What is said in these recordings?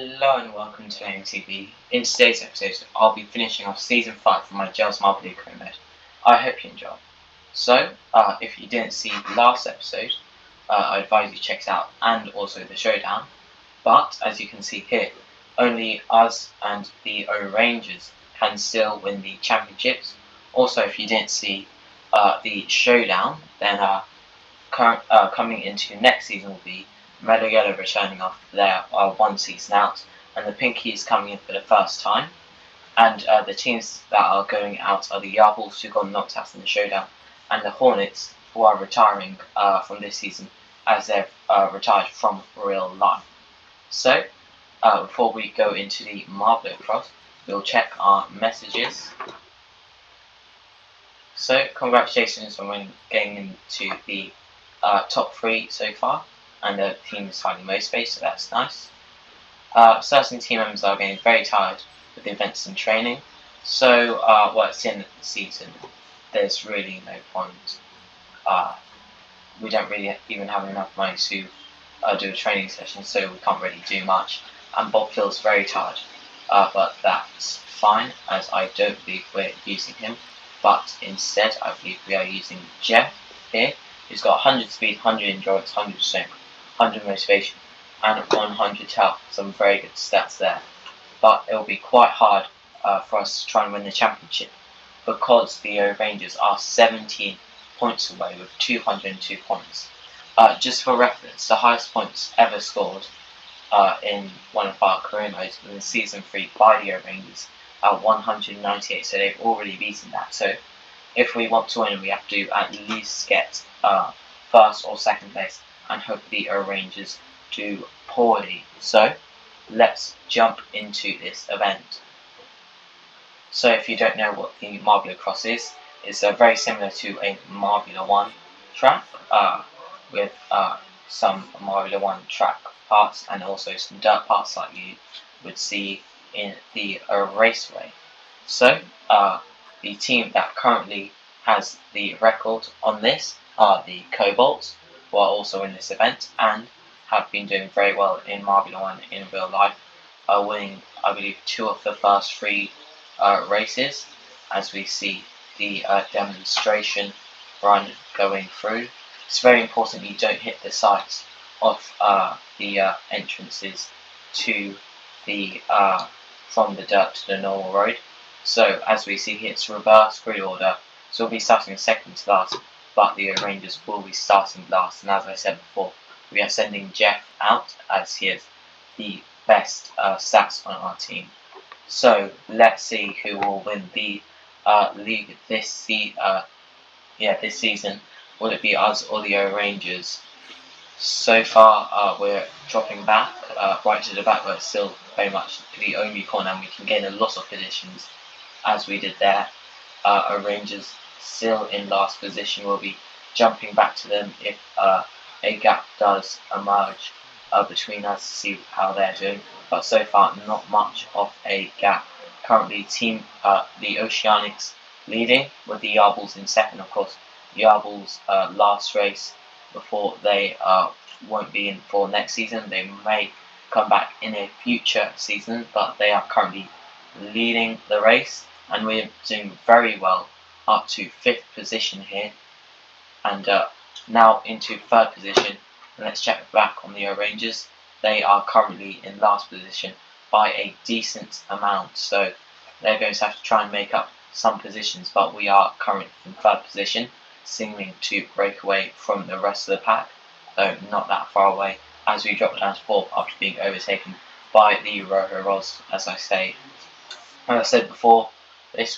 Hello and welcome to Lemming TV. In today's episode, I'll be finishing off Season 5 for my Jelle's Marble League mode. I hope you enjoy. So, if you didn't see the last episode, I advise you check it out, and also the showdown. But, as you can see here, only us and the O Rangers can still win the championships. Also, if you didn't see the showdown, then coming into next season will be Red or Yellow returning after their one season out, and the Pinkies coming in for the first time. And the teams that are going out are the Yarbles, who got knocked out in the showdown, and the Hornets, who are retiring from this season as they've retired from real life. So, before we go into the Marble Cross, we'll check our messages. So, congratulations on getting into the top 3 so far, and the team is highly motivated, so that's nice. Certain team members are getting very tired with the events and training, so it's the end of the season, there's really no point. We don't really even have enough money to do a training session, so we can't really do much, and Bob feels very tired, but that's fine, as I don't believe we're using him, but instead I believe we are using Jeff here, who's got 100 speed, 100 endurance, 100 strength, 100 motivation, and 100 health. Some very good stats there. But it will be quite hard for us to try and win the championship, because the Rangers are 17 points away with 202 points. Just for reference, the highest points ever scored in one of our career modes in Season 3 by the Rangers are 198, so they've already beaten that. So if we want to win, we have to at least get first or second place, and hope the Rangers do poorly. So let's jump into this event. So if you don't know what the Marble Cross is, it's very similar to a Marble 1 track with some Marble 1 track parts and also some dirt parts like you would see in the raceway. So the team that currently has the record on this are the Cobalts, who are also in this event and have been doing very well in Marble 1 in real life, winning, I believe, 2 of the first 3 races, as we see the demonstration run going through. It's very important you don't hit the sides of the entrances to the from the dirt to the normal road. So as we see here, it's reverse grid order, so we'll be starting second to last, but the Rangers will be starting last. And as I said before, we are sending Jeff out, as he has the best stats on our team. So let's see who will win the league this season. Will it be us or the Rangers? So far, we're dropping back right to the back, but still very much the only corner, and we can gain a lot of positions as we did there. Rangers still in last position. We'll be jumping back to them if a gap does emerge between us to see how they're doing, but so far not much of a gap. Currently the Oceanics leading, with the Yarbles in second. Of course, Yarbles last race before they won't be in for next season. They may come back in a future season, but they are currently leading the race, and we're doing very well up to 5th position here, and now into 3rd position. And let's check back on the Rangers. They are currently in last position by a decent amount, so they're going to have to try and make up some positions, but we are currently in 3rd position, seeming to break away from the rest of the pack, though not that far away, as we drop down to 4th after being overtaken by the Roros. As I said before,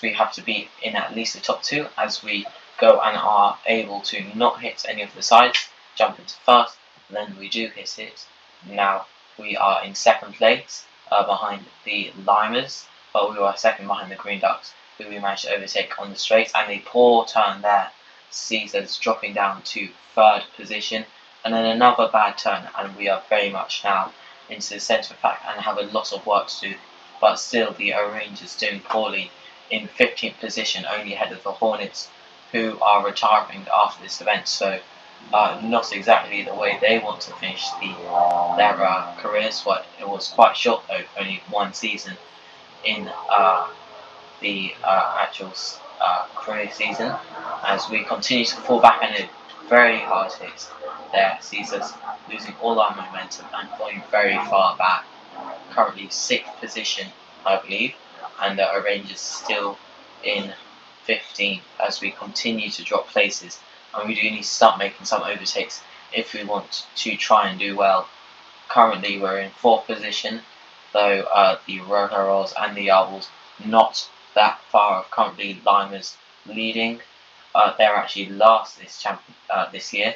we have to be in at least the top 2 as we go and are able to not hit any of the sides, jump into 1st, and then we do hit it. Now we are in 2nd place behind the Limers, but we were 2nd behind the Green Ducks, who we managed to overtake on the straight, and a poor turn there sees us dropping down to 3rd position, and then another bad turn, and we are very much now into the centre of the pack and have a lot of work to do, but still the Rangers doing poorly in 15th position, only ahead of the Hornets, who are retiring after this event. So not exactly the way they want to finish their careers. But it was quite short though, only one season in the actual career season, as we continue to fall back and it very hard hit their seasons, losing all our momentum and falling very far back. Currently sixth position, I believe, and our Rangers still in 15th as we continue to drop places, and we do need to start making some overtakes if we want to try and do well. Currently, we're in fourth position, though the Rohirros and the Owls not that far off. Currently, Lima's leading. They're actually last this year,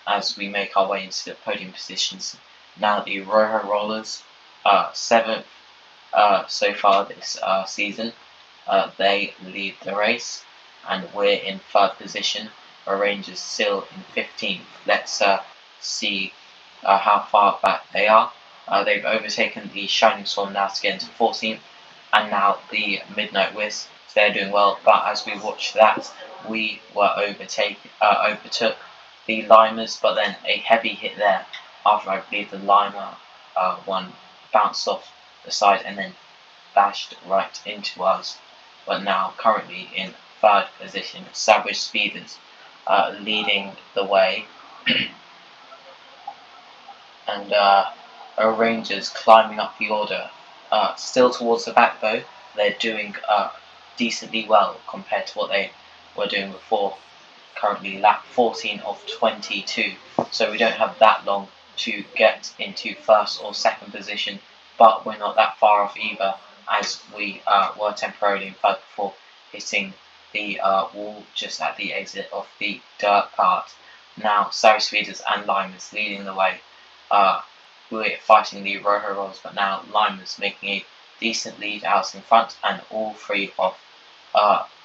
as we make our way into the podium positions. Now the Rohirros, seventh so far this season. They lead the race, and we're in third position. Our Rangers still in 15th. Let's see how far back they are. They've overtaken the Shining Storm now to get into 14th, and now the Midnight Wisp. They're doing well, but as we watch that, we were overtook the Limers, but then a heavy hit there after I believe the Lima one bounced off the side and then bashed right into us. But now currently in third position, Savage Speeders leading the way, and our Rangers climbing up the order. Still towards the back though, they're doing decently well compared to what they were doing before. Currently lap 14 of 22, so we don't have that long to get into first or second position, but we're not that far off either, as we were temporarily in third before hitting the wall just at the exit of the dirt part. Now Savage Speeders and Limers leading the way. We're fighting the Rohirros, but now Limers making a decent lead out in front, and all three of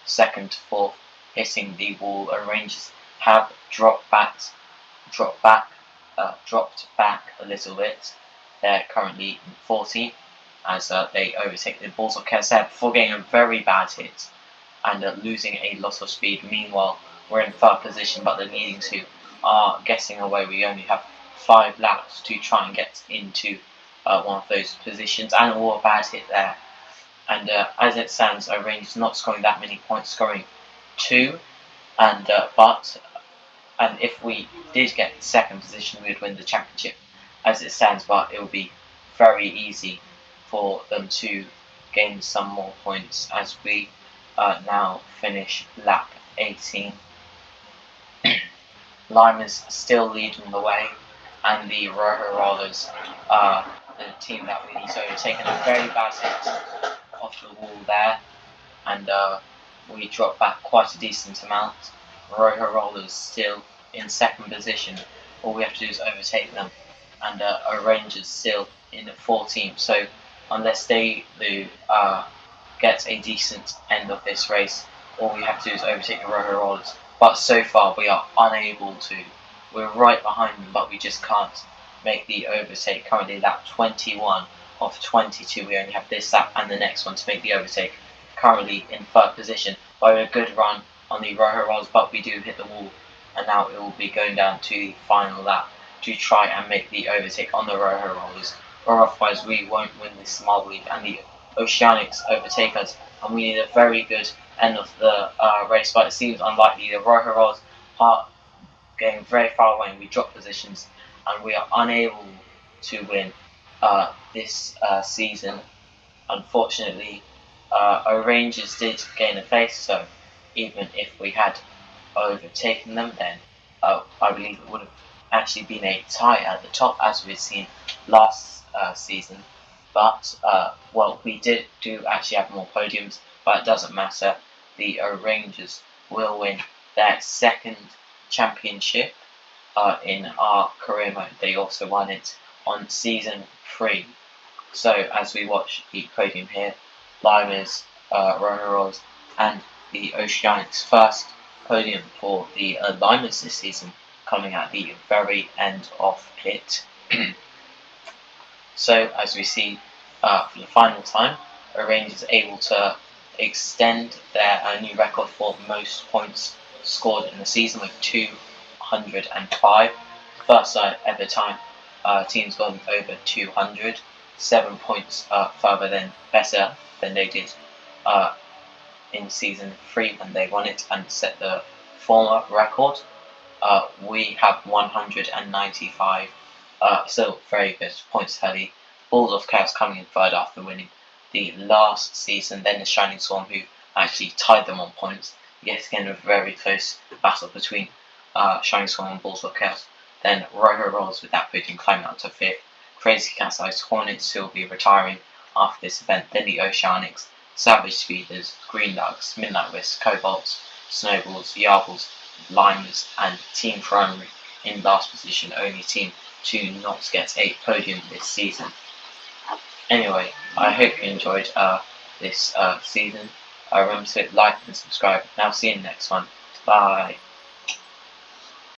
second to fourth hitting the wall. Our Rangers have dropped back a little bit. They're currently in 14th as they overtake the Bulls of Kesser before getting a very bad hit and losing a lot of speed. Meanwhile, we're in third position, but the leading two are getting away. We only have 5 laps to try and get into one of those positions, and all a bad hit there. And as it stands, our Rangers not scoring that many points, scoring 2, and if we did get second position, we would win the championship as it stands, but it would be very easy for them to gain some more points as we now finish lap 18. Lima's still leading the way, and the Rohirros, the team that we need to overtake, a very bad hit off the wall there, and we drop back quite a decent amount. Rohirros still in second position. All we have to do is overtake them, and our Rangers still in the 14th. So unless they do get a decent end of this race, all we have to do is overtake the Rohirros. But so far we are unable to. We're right behind them, but we just can't make the overtake. Currently lap 21 of 22. We only have this lap and the next one to make the overtake. Currently in third position by a good run on the Rohirros, but we do hit the wall, and now it will be going down to the final lap to try and make the overtake on the Rohirros, or otherwise we won't win this Marble League and the Oceanics overtake us, and we need a very good end of the race, but it seems unlikely. The Rohirros are getting very far away and we drop positions, and we are unable to win this season. Unfortunately, our Rangers did gain a place, so even if we had overtaken them, then I believe it would have actually been a tie at the top, as we've seen last season. But well, we do actually have more podiums, but it doesn't matter. The Rangers will win their second championship in our career mode. They also won it on season 3. So as we watch the podium here, Limers, Rohirros, and the Oceanics. First podium for the Limers this season, coming at the very end of it. So as we see for the final time, our Rangers able to extend their new record for most points scored in the season with 105. First ever time teams gone over 200. 7 points better than they did in season 3 when they won it and set the former record. We have 195, so very good points tally. Balls of Chaos coming in third after winning the last season. Then the Shining Swarm, who actually tied them on points. Yet again, a very close battle between Shining Swarm and Balls of Chaos. Then Roho Rolls with that podium climbing up to 5th. Crazy Cat's Eyes, Hornets, who will be retiring after this event. Then the Oceanics, Savage Speeders, Green Ducks, Midnight Wisps, Cobalts, Snowballs, Yarbles, Limers, and Team Primary in last position, only team to not get a podium this season. Anyway, I hope you enjoyed this season. Remember to like and subscribe, and I'll see you in the next one. Bye.